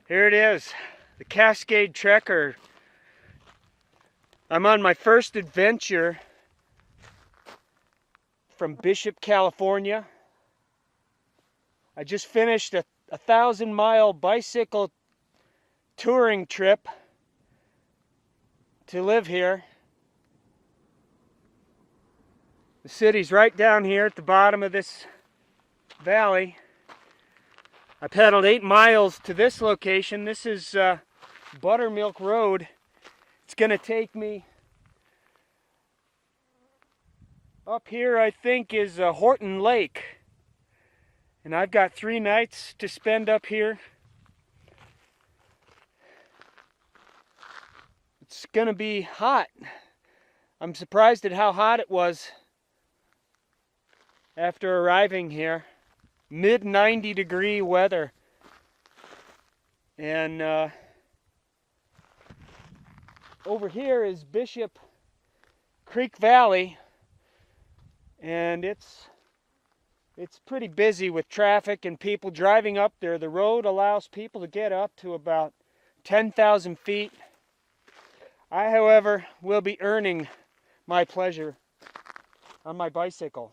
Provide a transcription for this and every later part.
Here it is, the Cascade Trekker. I'm on my first adventure from Bishop, California. I just finished a 1,000-mile bicycle touring trip to live here. The city's right down here at the bottom of this valley. I pedaled 8 miles to this location. This is Buttermilk Road. It's going to take me up here, I think, is Horton Lake. And I've got 3 nights to spend up here. It's going to be hot. I'm surprised at how hot it was after arriving here. Mid 90-degree weather. And over here is Bishop Creek Valley, and it's pretty busy with traffic and people driving up there. The road allows people to get up to about 10,000 feet. I, however, will be earning my pleasure on my bicycle.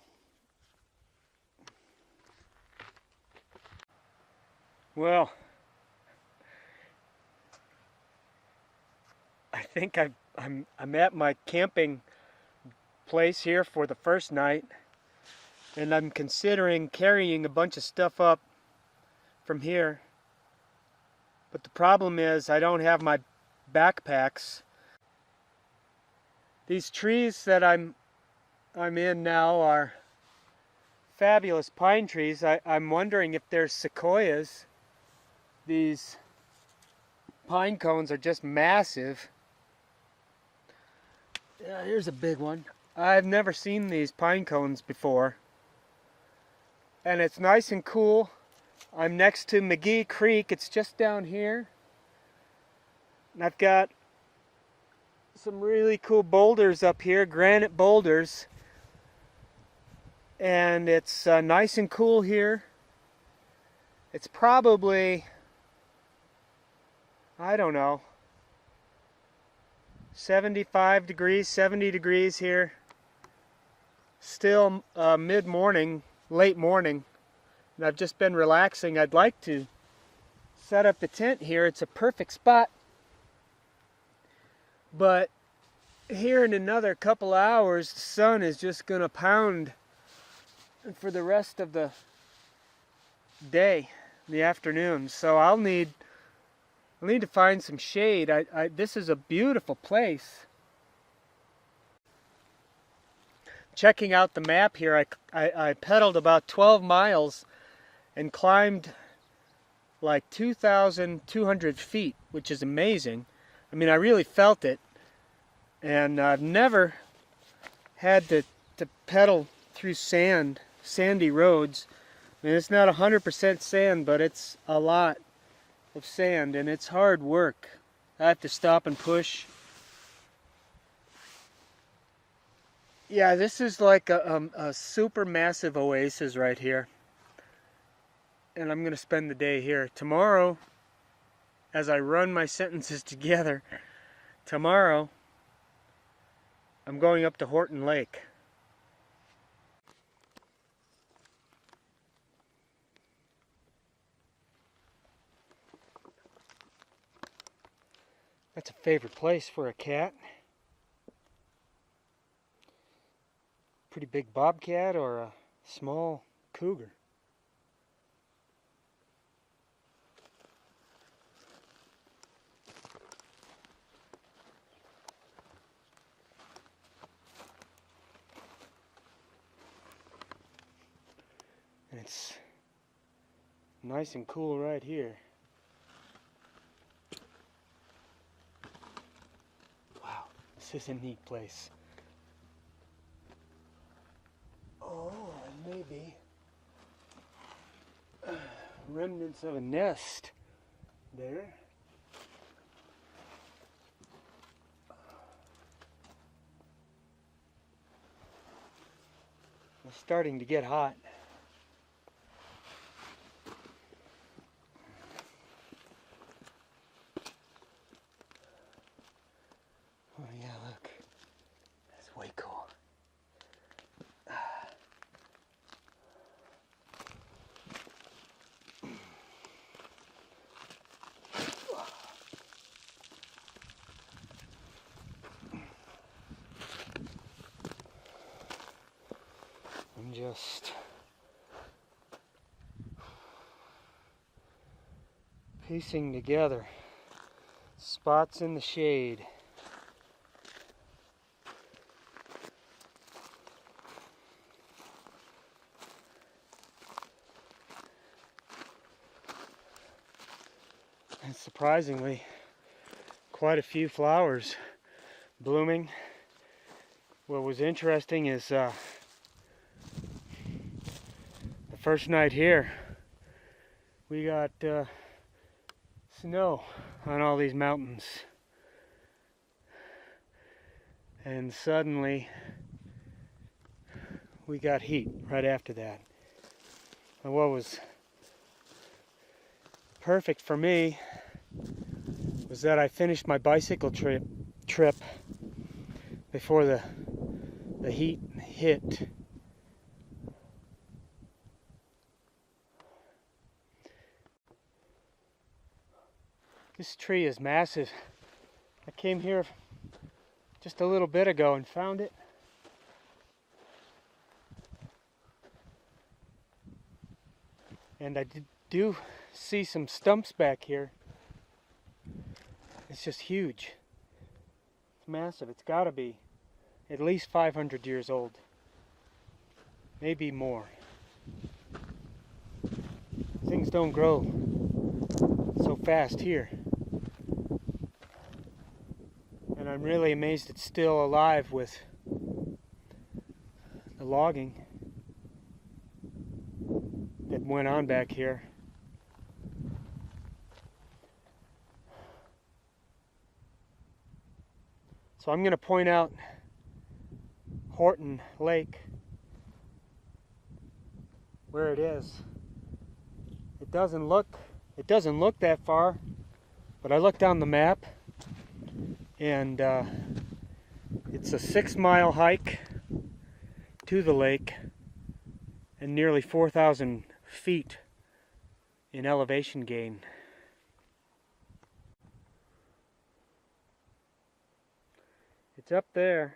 Well, I think I'm at my camping place here for the first night, and I'm considering carrying a bunch of stuff up from here. But the problem is I don't have my backpacks. These trees that I'm in now are fabulous pine trees. I'm wondering if there's sequoias. These pine cones are just massive. Yeah, here's a big one. I've never seen these pine cones before. And it's nice and cool. I'm next to McGee Creek. It's just down here. And I've got some really cool boulders up here, granite boulders. And it's nice and cool here. It's probably, I don't know, 75 degrees, 70 degrees here. Still mid-morning, late morning. And I've just been relaxing. I'd like to set up the tent here. It's a perfect spot. But here in another couple hours, the sun is just going to pound for the rest of the day, the afternoon. So I'll need to find some shade. This is a beautiful place. Checking out the map here, I pedaled about 12 miles and climbed like 2,200 feet, which is amazing. I mean, I really felt it. And I've never had to pedal through sandy roads. I mean, it's not 100% sand, but it's a lot of sand, and it's hard work. I have to stop and push. Yeah, this is like a super massive oasis right here. And I'm going to spend the day here. Tomorrow, as I run my sentences together, tomorrow I'm going up to Horton Lake. That's a favorite place for a cat. Pretty big bobcat or a small cougar. And it's nice and cool right here. Wow, this is a neat place. Oh, and maybe remnants of a nest there. It's starting to get hot. Just piecing together spots in the shade. And surprisingly, quite a few flowers blooming. What was interesting is the first night here, we got snow on all these mountains. And suddenly, we got heat right after that. And what was perfect for me was that I finished my bicycle trip before the heat hit. This tree is massive. I came here just a little bit ago and found it. And I do see some stumps back here. It's just huge. It's massive. It's got to be at least 500 years old. Maybe more. Things don't grow so fast here. And I'm really amazed it's still alive with the logging that went on back here. So I'm going to point out Horton Lake, where it is. It doesn't look that far, but I looked on the map, and it's a 6-mile hike to the lake and nearly 4,000 feet in elevation gain. It's up there.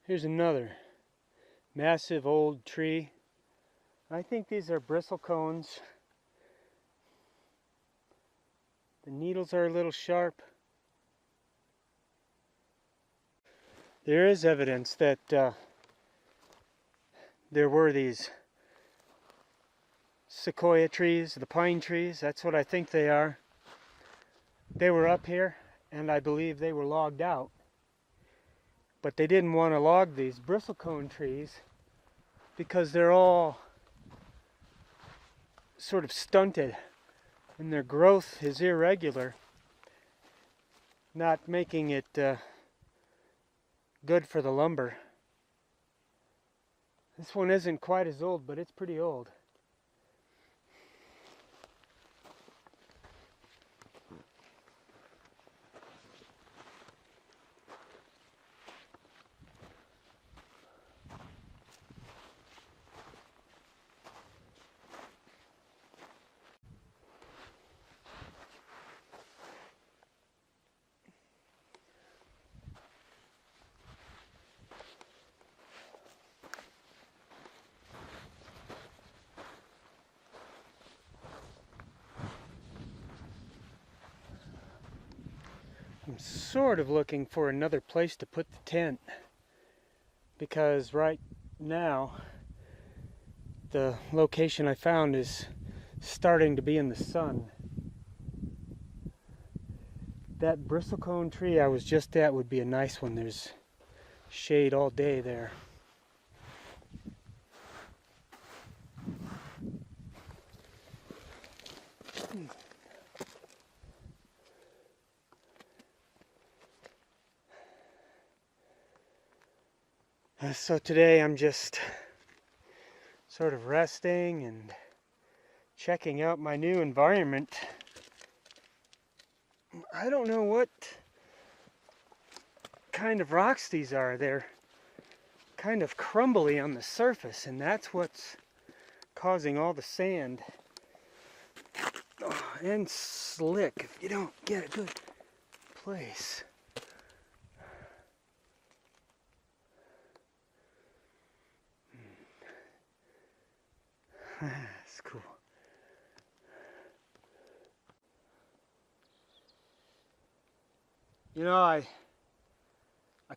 Here's another massive old tree. I think these are bristlecones. The needles are a little sharp. There is evidence that there were these sequoia trees, the pine trees. That's what I think they are. They were up here, and I believe they were logged out. But they didn't want to log these bristlecone trees because they're all sort of stunted and their growth is irregular, not making it good for the lumber. This one isn't quite as old, but it's pretty old. I'm sort of looking for another place to put the tent, because right now the location I found is starting to be in the sun. That bristlecone tree I was just at would be a nice one. There's shade all day there. So today I'm just sort of resting and checking out my new environment. I don't know what kind of rocks these are. They're kind of crumbly on the surface, and that's what's causing all the sand. Oh, and slick if you don't get a good place. That's cool. You know, I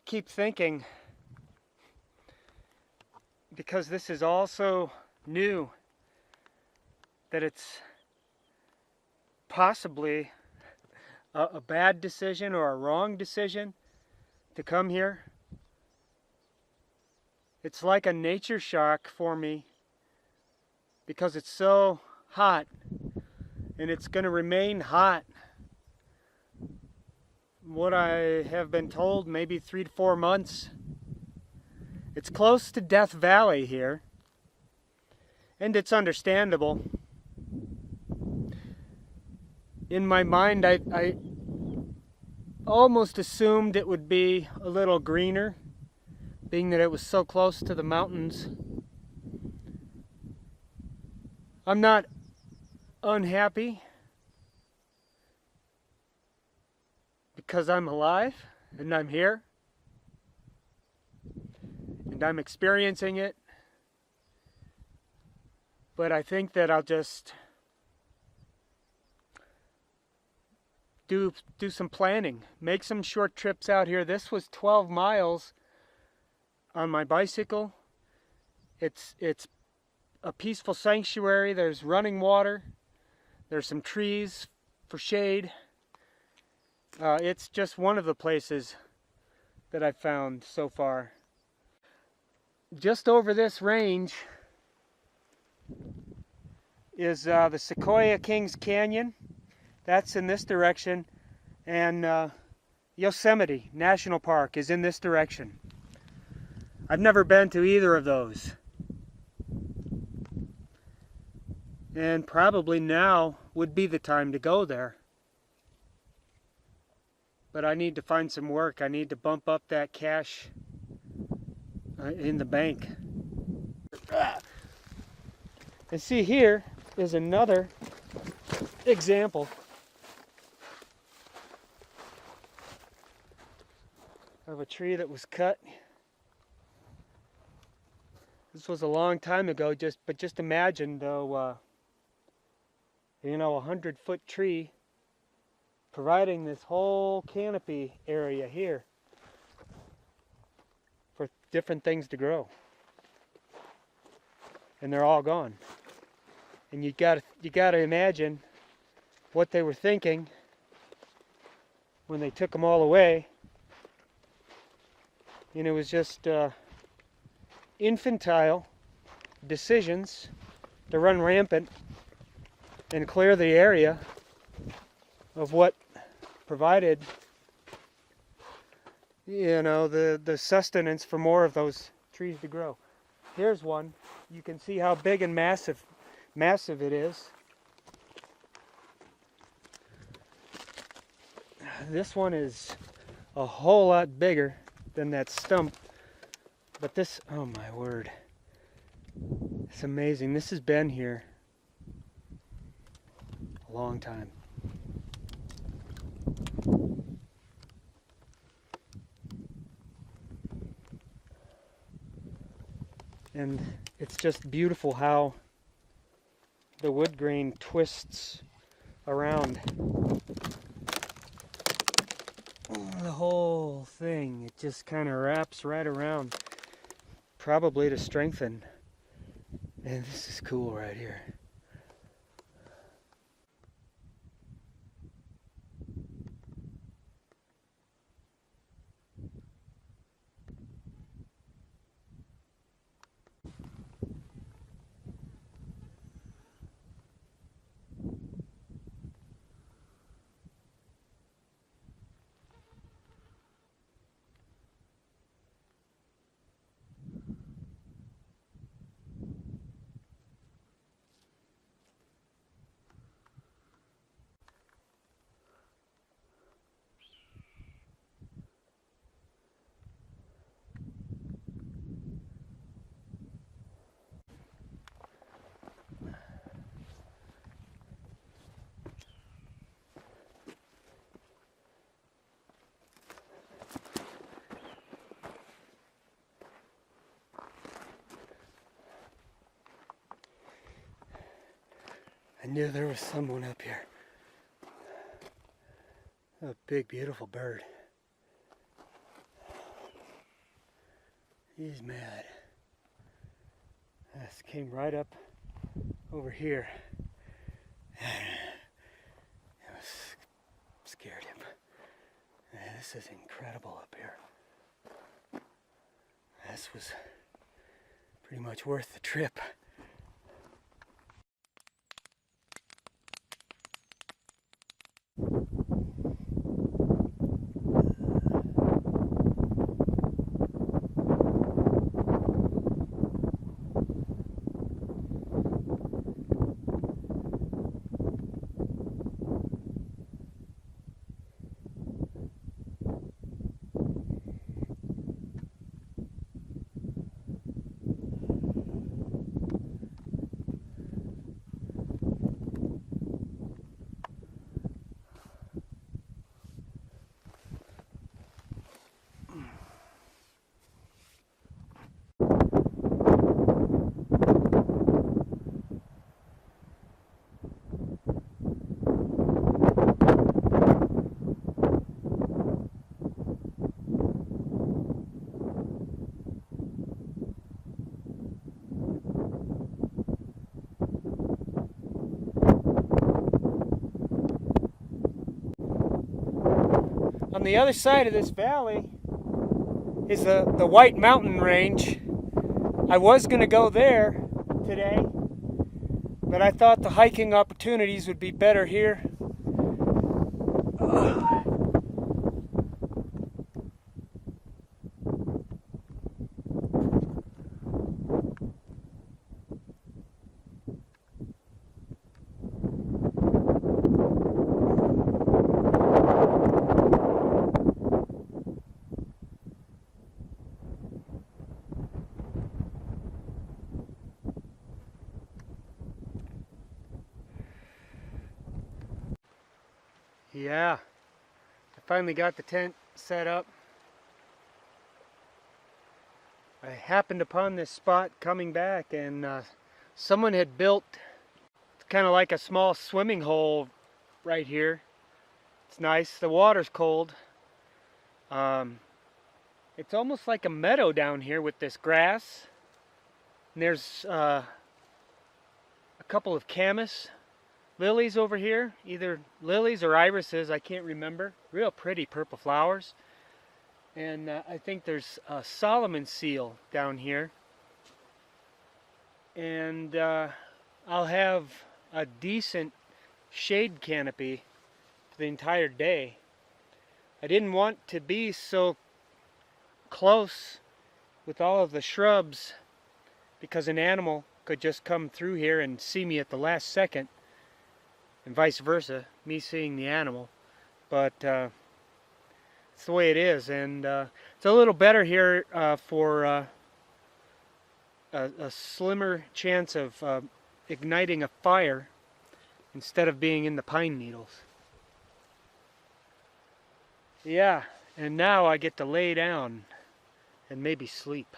keep thinking, because this is also new, that it's possibly a bad decision or a wrong decision to come here. It's like a nature shock for me because it's so hot, and it's going to remain hot. What I have been told, maybe 3 to 4 months. It's close to Death Valley here, and it's understandable. In my mind, I almost assumed it would be a little greener, being that it was so close to the mountains. I'm not unhappy because I'm alive and I'm here and I'm experiencing it, but I think that I'll just do some planning, make some short trips out here. This was 12 miles on my bicycle. It's a peaceful sanctuary. There's running water. There's some trees for shade. It's just one of the places that I've found so far. Just over this range is the Sequoia Kings Canyon. That's in this direction. And Yosemite National Park is in this direction. I've never been to either of those. And probably now would be the time to go there. But I need to find some work. I need to bump up that cash in the bank. And see, here is another example of a tree that was cut. This was a long time ago, but just imagine though, you know, a 100-foot tree providing this whole canopy area here for different things to grow. And they're all gone. And you gotta imagine what they were thinking when they took them all away. And it was just infantile decisions to run rampant and clear the area of what provided, you know, the sustenance for more of those trees to grow. Here's one. You can see how big and massive it is. This one is a whole lot bigger than that stump, but this, oh my word, it's amazing. This has been here a long time. And it's just beautiful how the wood grain twists around the whole thing. It just kind of wraps right around, probably to strengthen. And this is cool right here. knew there was someone up here. A big, beautiful bird. He's mad. This came right up over here. It was scared him. This is incredible up here. This was pretty much worth the trip. On the other side of this valley is the White Mountain Range. I was going to go there today, but I thought the hiking opportunities would be better here. Yeah, I finally got the tent set up. I happened upon this spot coming back, and someone had built kind of like a small swimming hole right here. It's nice. The water's cold. It's almost like a meadow down here with this grass. And there's a couple of camas lilies over here, either lilies or irises, I can't remember. Real pretty purple flowers. And I think there's a Solomon seal down here. And I'll have a decent shade canopy for the entire day. I didn't want to be so close with all of the shrubs because an animal could just come through here and see me at the last second. And vice versa, me seeing the animal. But it's the way it is, and it's a little better here for a slimmer chance of igniting a fire instead of being in the pine needles. Yeah, and now I get to lay down and maybe sleep.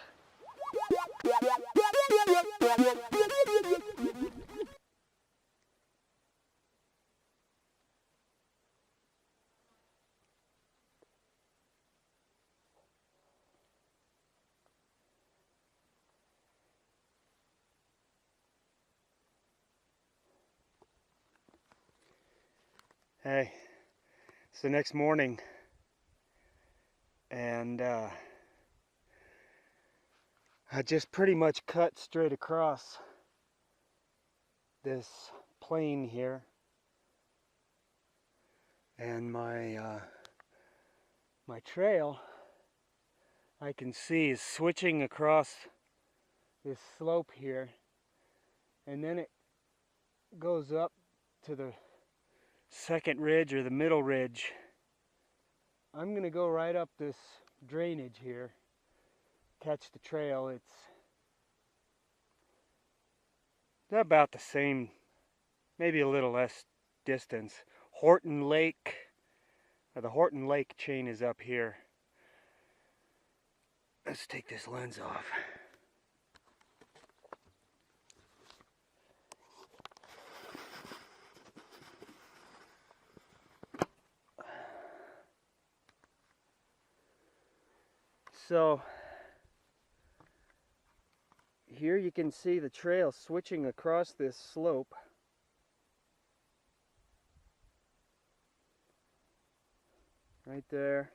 Hey, it's the next morning, and I just pretty much cut straight across this plain here, and my trail I can see is switching across this slope here, and then it goes up to the second ridge or the middle ridge. I'm gonna go right up this drainage here, catch the trail. It's about the same, maybe a little less distance. Horton Lake, the Horton Lake chain is up here. Let's take this lens off. So here you can see the trail switching across this slope. Right there.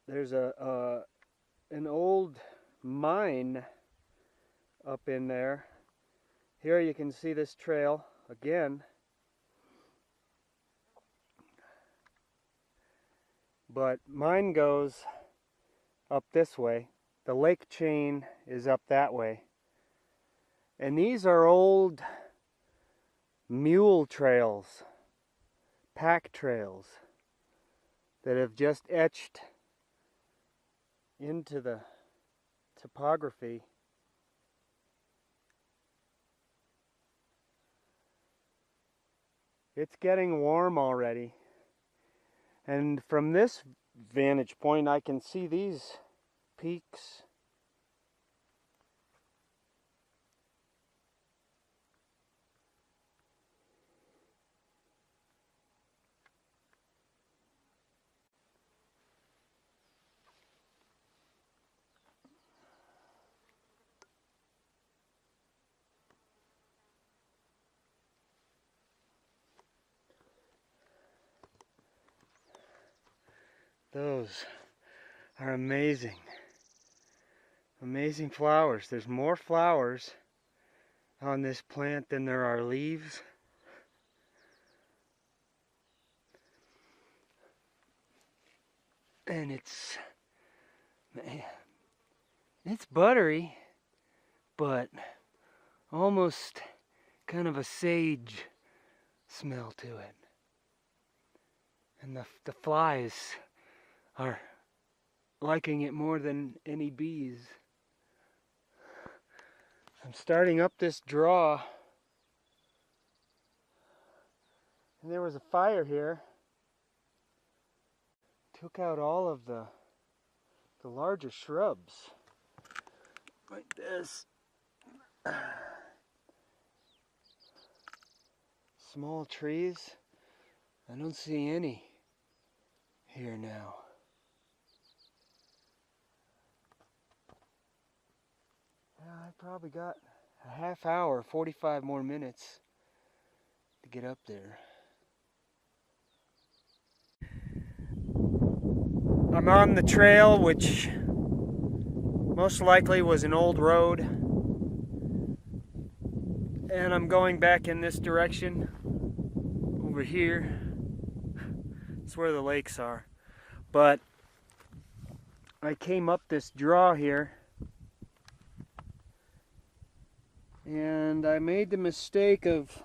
There's an old mine up in there. Here you can see this trail again. But mine goes up this way. The lake chain is up that way. And these are old mule trails, pack trails that have just etched into the topography. It's getting warm already. And from this vantage point, I can see these peaks. Those are amazing. Amazing flowers. There's more flowers on this plant than there are leaves. And it's buttery, but almost kind of a sage smell to it. And the flies are liking it more than any bees. I'm starting up this draw, and there was a fire here. Took out all of the larger shrubs, like this. Small trees, I don't see any here now. I probably got a half hour, 45 more minutes to get up there. I'm on the trail, which most likely was an old road, and I'm going back in this direction over here. It's where the lakes are. But I came up this draw here, and I made the mistake of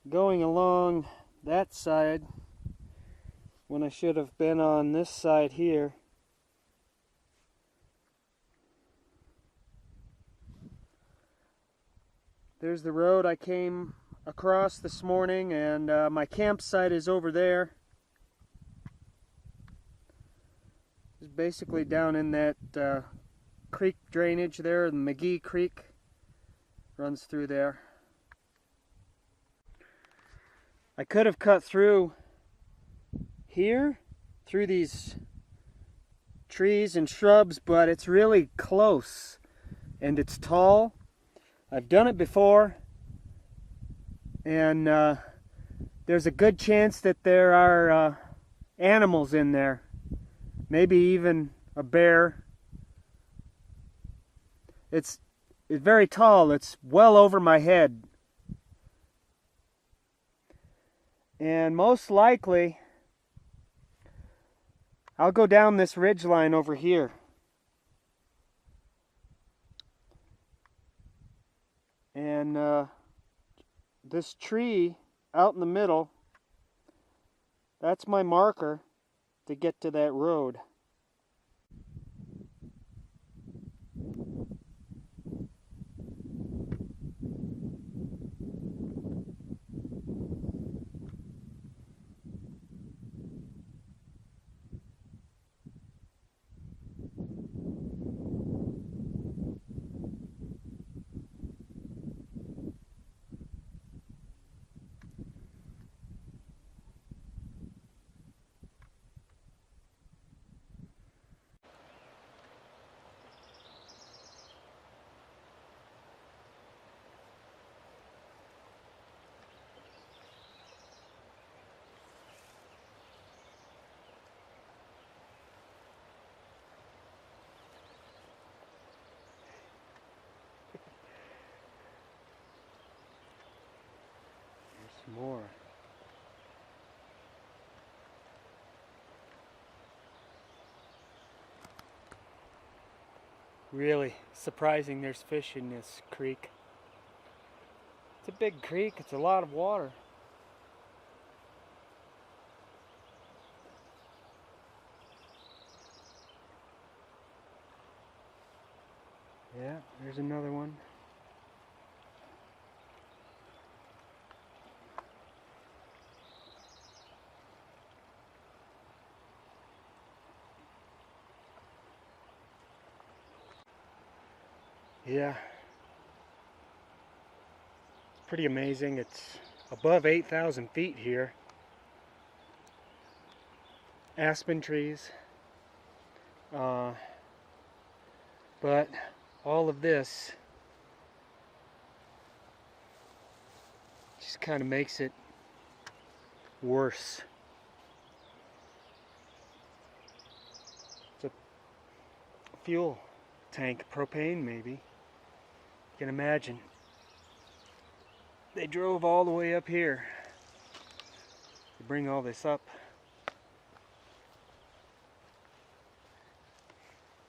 going along that side when I should have been on this side here. There's the road I came across this morning, and my campsite is over there. It's basically down in that creek drainage there. The McGee Creek runs through there. I could have cut through here, through these trees and shrubs, but it's really close and it's tall. I've done it before, and there's a good chance that there are animals in there, maybe even a bear. It's very tall. It's well over my head, and most likely I'll go down this ridge line over here. And this tree out in the middle, that's my marker to get to that road. Some more. Really surprising there's fish in this creek. It's a big creek, it's a lot of water. Yeah, there's another one. Yeah, it's pretty amazing. It's above 8,000 feet here. Aspen trees. But all of this just kind of makes it worse. It's a fuel tank, propane maybe. You can imagine. They drove all the way up here to bring all this up.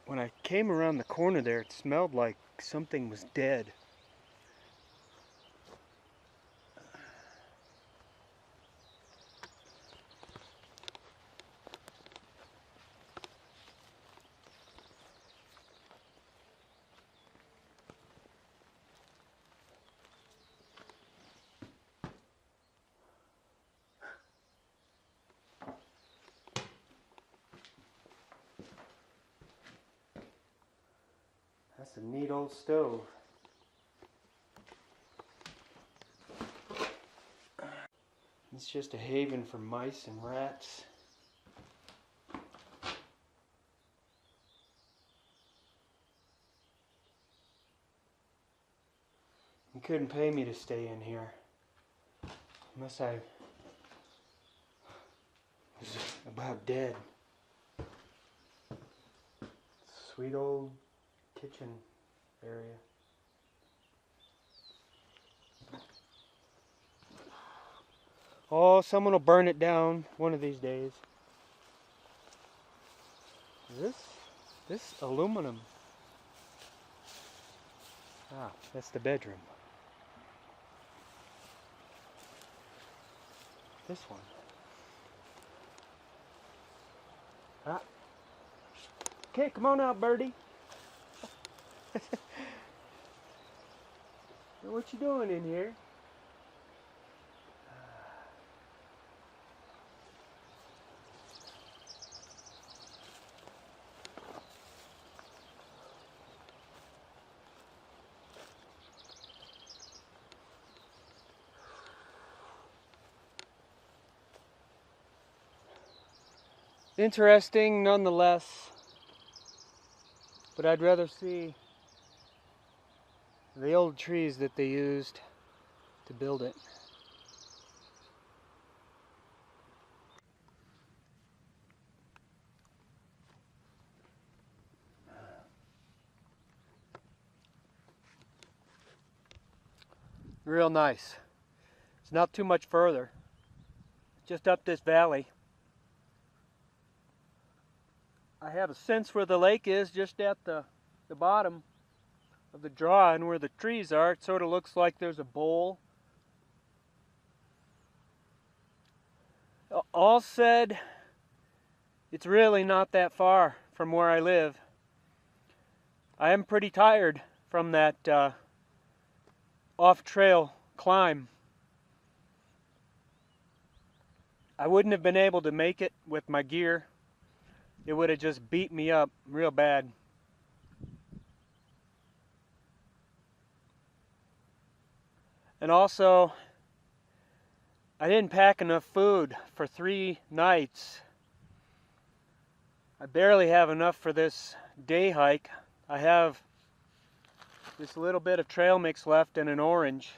When I came around the corner there, it smelled like something was dead. That's a neat old stove. It's just a haven for mice and rats. You couldn't pay me to stay in here unless I was about dead. Sweet old kitchen area. Oh, someone will burn it down one of these days. This aluminum. Ah, that's the bedroom. This one. Ah. Okay, come on out, birdie. What you doing in here? Interesting nonetheless, but I'd rather see the old trees that they used to build it. Real nice. It's not too much further, just up this valley. I have a sense where the lake is, just at the bottom of the draw, and where the trees are, it sort of looks like there's a bowl. All said, it's really not that far from where I live. I am pretty tired from that off-trail climb. I wouldn't have been able to make it with my gear. It would have just beat me up real bad. And also, I didn't pack enough food for 3 nights. I barely have enough for this day hike. I have this little bit of trail mix left and an orange.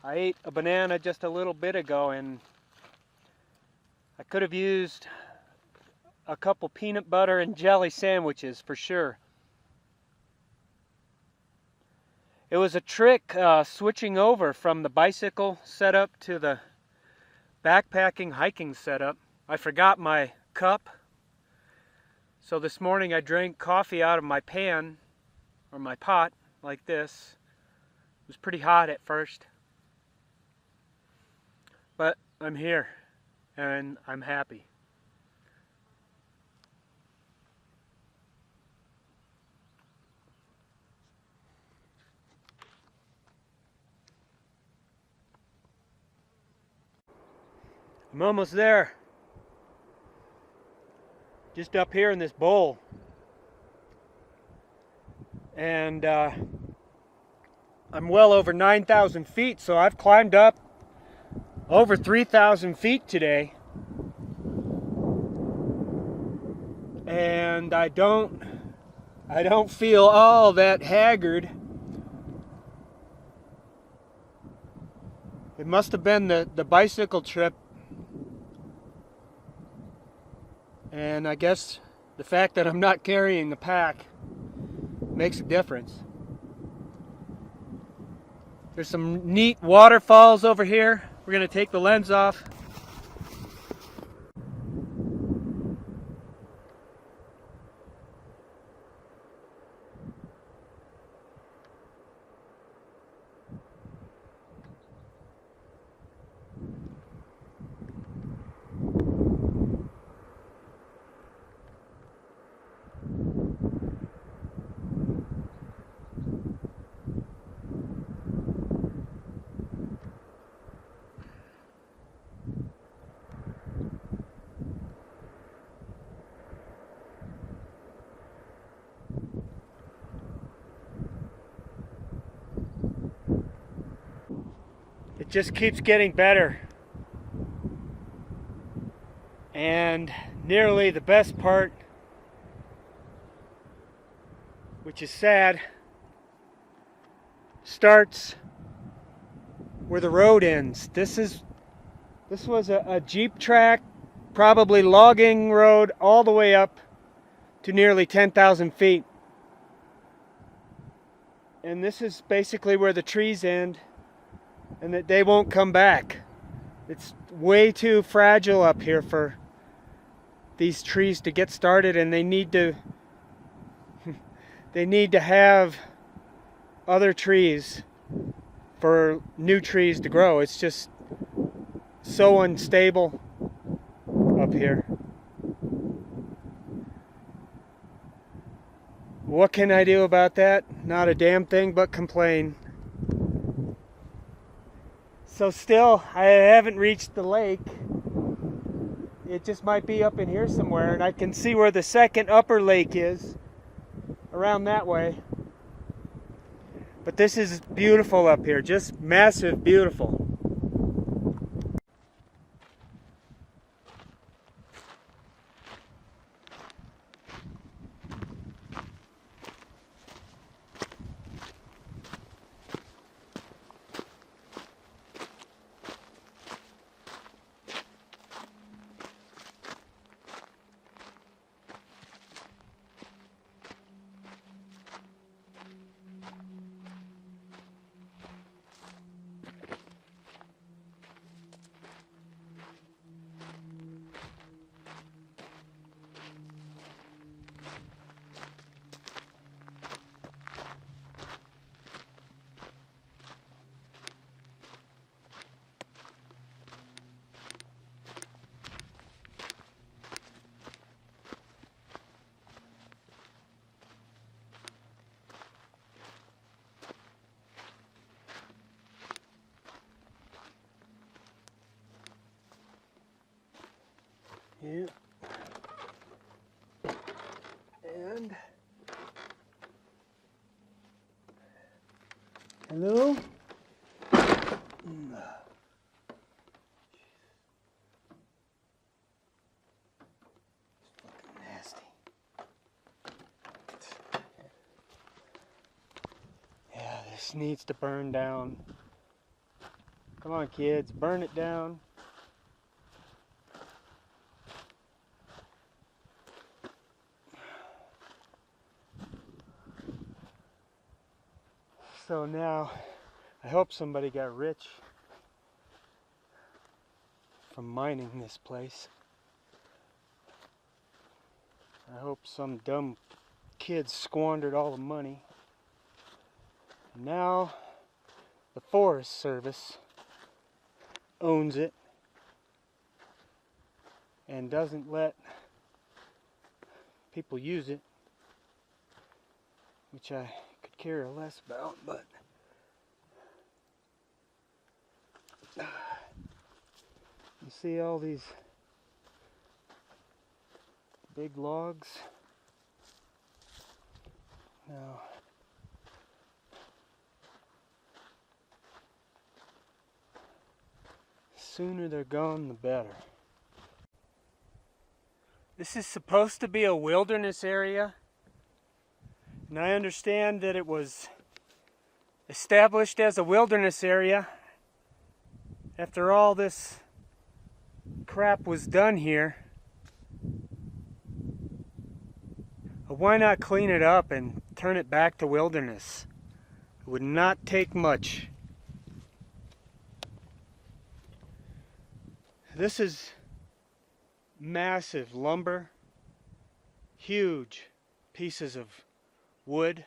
I ate a banana just a little bit ago, and I could have used a couple peanut butter and jelly sandwiches for sure. It was a trick switching over from the bicycle setup to the backpacking hiking setup. I forgot my cup, so this morning I drank coffee out of my pan or my pot like this. It was pretty hot at first, but I'm here and I'm happy. I'm almost there. Just up here in this bowl. And I'm well over 9,000 feet, so I've climbed up over 3,000 feet today. And I don't feel all that haggard. It must have been the bicycle trip. And I guess the fact that I'm not carrying the pack makes a difference. There's some neat waterfalls over here. We're going to take the lens off. It just keeps getting better. And nearly the best part, which is sad, starts where the road ends. This was a Jeep track, probably logging road all the way up to nearly 10,000 feet. And this is basically where the trees end, and that they won't come back. It's way too fragile up here for these trees to get started, and they need to have other trees for new trees to grow. It's just so unstable up here. What can I do about that? Not a damn thing but complain. So still, I haven't reached the lake. It just might be up in here somewhere, and I can see where the second upper lake is, around that way. But this is beautiful up here, just massive, beautiful. Yeah. And hello. Nasty. Yeah, this needs to burn down. Come on, kids, burn it down. So now, I hope somebody got rich from mining this place. I hope some dumb kids squandered all the money. Now, the Forest Service owns it and doesn't let people use it, which I could care less about, but you see all these big logs? Now, the sooner they're gone, the better. This is supposed to be a wilderness area, and I understand that it was established as a wilderness area after all this crap was done here. Why not clean it up and turn it back to wilderness? It would not take much. This is massive lumber, huge pieces of wood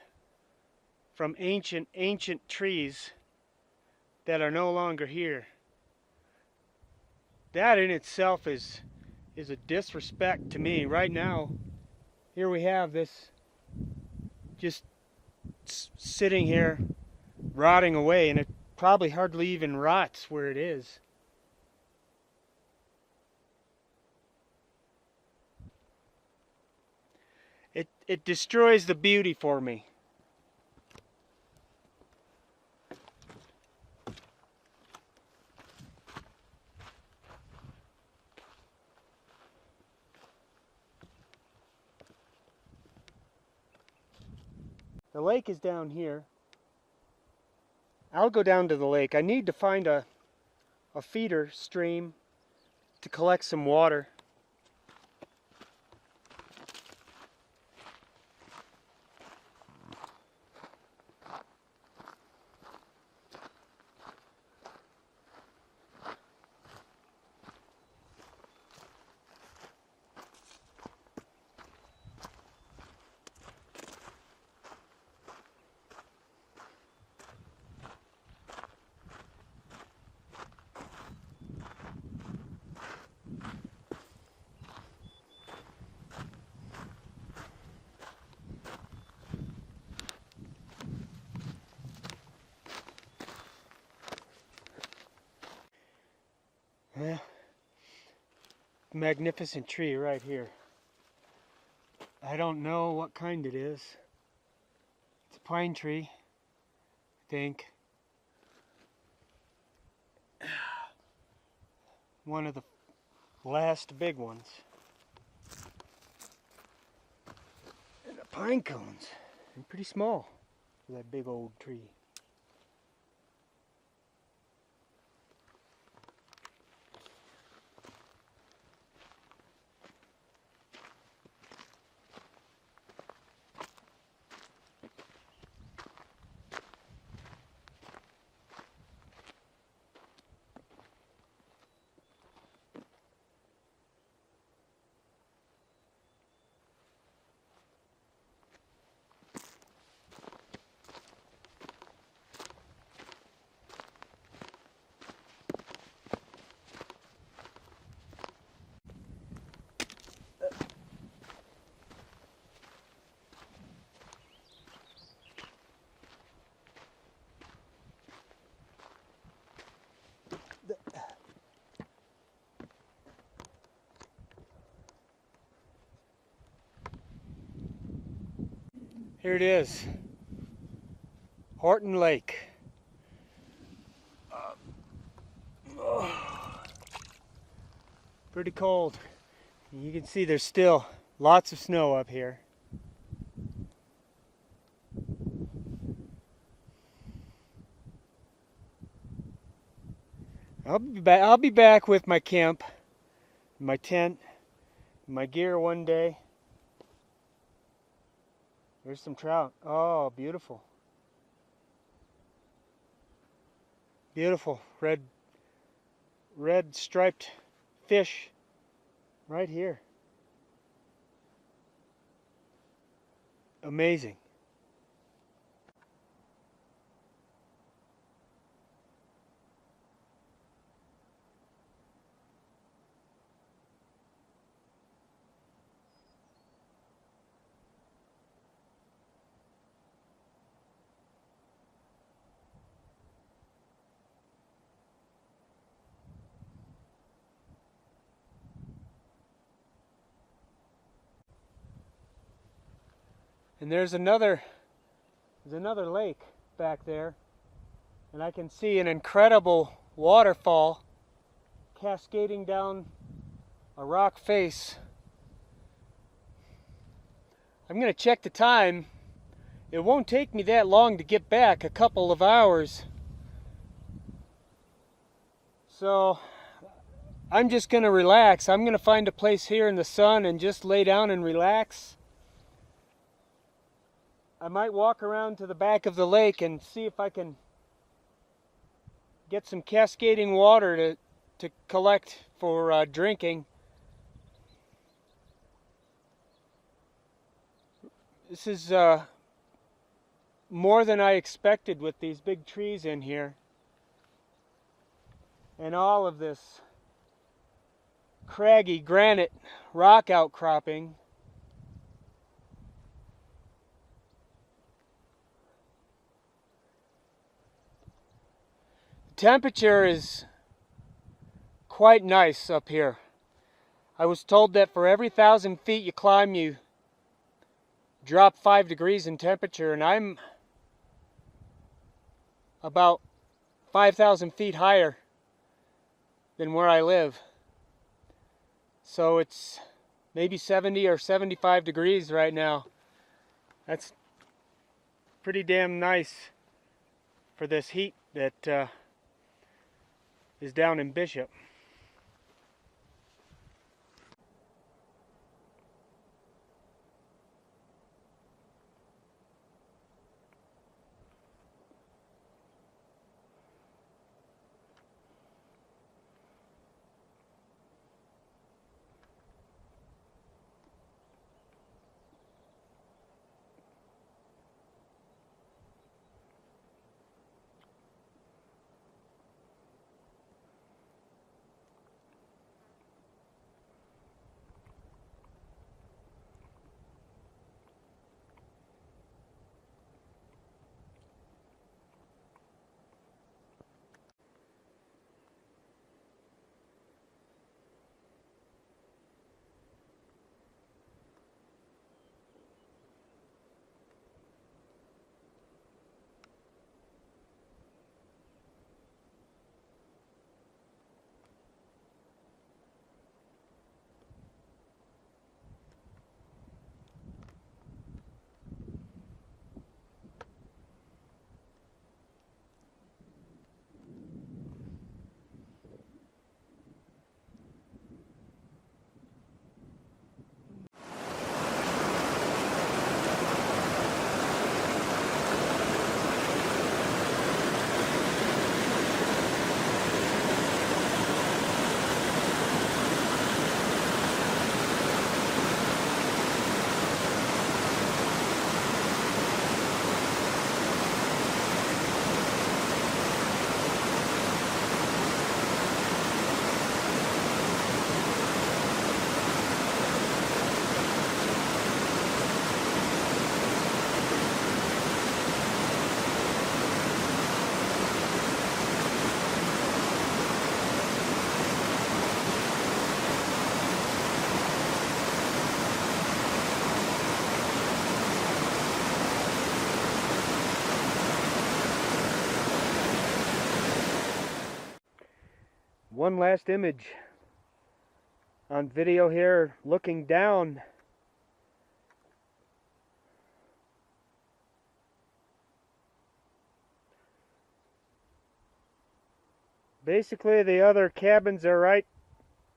from ancient trees that are no longer here. That in itself is a disrespect to me. Right now, here we have this just sitting here rotting away, and it probably hardly even rots where it is. It destroys the beauty for me. The lake is down here. I'll go down to the lake. I need to find a feeder stream to collect some water. Yeah. Magnificent tree right here. I don't know what kind it is. It's a pine tree, I think. One of the last big ones. And the pine cones, they're pretty small for that big old tree. Here it is, Horton Lake. Pretty cold. You can see there's still lots of snow up here. I'll be back with my camp, my tent, my gear one day. There's some trout. Oh, beautiful. Beautiful red striped fish right here. Amazing. And there's another lake back there, and I can see an incredible waterfall cascading down a rock face. I'm going to check the time. It won't take me that long to get back, a couple of hours. So I'm just going to relax. I'm going to find a place here in the sun and just lay down and relax. I might walk around to the back of the lake and see if I can get some cascading water to collect for drinking. This is more than I expected with these big trees in here. And all of this craggy granite rock outcropping. The temperature is quite nice up here. I was told that for every 1,000 feet you climb, you drop 5 degrees in temperature, and I'm about 5,000 feet higher than where I live. So it's maybe 70 or 75 degrees right now. That's pretty damn nice for this heat that is down in Bishop. One last image on video here, looking down. Basically, the other cabins are right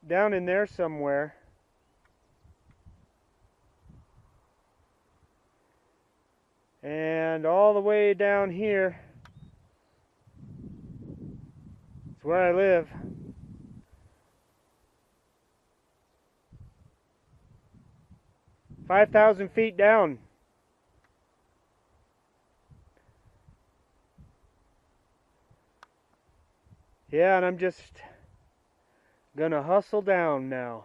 down in there somewhere. And all the way down here It's where I live. "5,000 feet down." Yeah, and I'm just gonna hustle down now.